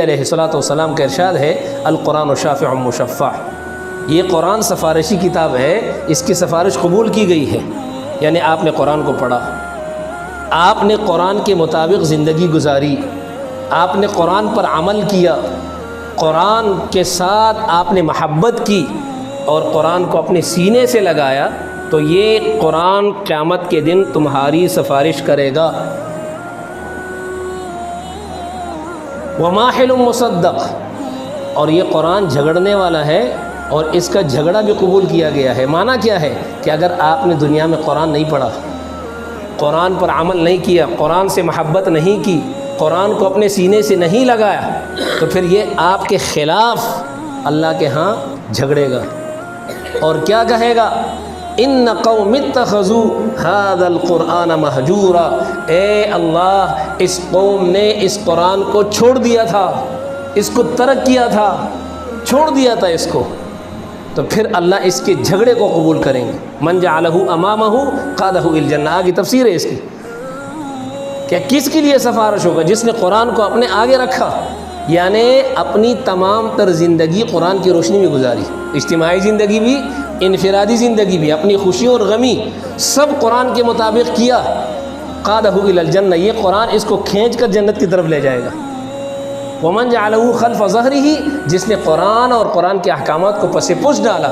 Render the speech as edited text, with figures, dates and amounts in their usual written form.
علیہ الصلوۃ والسلام کا ارشاد ہے القرآن شافع مشفع، یہ قرآن سفارشی کتاب ہے، اس کی سفارش قبول کی گئی ہے۔ یعنی آپ نے قرآن کو پڑھا، آپ نے قرآن کے مطابق زندگی گزاری، آپ نے قرآن پر عمل کیا، قرآن کے ساتھ آپ نے محبت کی اور قرآن کو اپنے سینے سے لگایا، تو یہ قرآن قیامت کے دن تمہاری سفارش کرے گا۔ وماحل مصدق، اور یہ قرآن جھگڑنے والا ہے اور اس کا جھگڑا بھی قبول کیا گیا ہے۔ معنی کیا ہے کہ اگر آپ نے دنیا میں قرآن نہیں پڑھا، قرآن پر عمل نہیں کیا، قرآن سے محبت نہیں کی، قرآن کو اپنے سینے سے نہیں لگایا، تو پھر یہ آپ کے خلاف اللہ کے ہاں جھگڑے گا اور کیا کہے گا؟ ان قوم اتخذوا هذا القرآن مہجورا، اے اللہ اس قوم نے اس قرآن کو چھوڑ دیا تھا، اس کو ترک کیا تھا، چھوڑ دیا تھا اس کو، تو پھر اللہ اس کے جھگڑے کو قبول کریں گے۔ من جعلہ امامہ قادہ الی الجنہ، آگے تفسیر ہے اس کی کہ کس کے لیے سفارش ہوگا؟ جس نے قرآن کو اپنے آگے رکھا، یعنی اپنی تمام تر زندگی قرآن کی روشنی میں گزاری، اجتماعی زندگی بھی، انفرادی زندگی بھی، اپنی خوشی اور غمی سب قرآن کے مطابق کیا، قادہ الی الجنہ، یہ قرآن اس کو کھینچ کر جنت کی طرف لے جائے گا۔ ومن جعلہ خلف ظہرہ، جس نے قرآن اور قرآن کے احکامات کو پس پش ڈالا،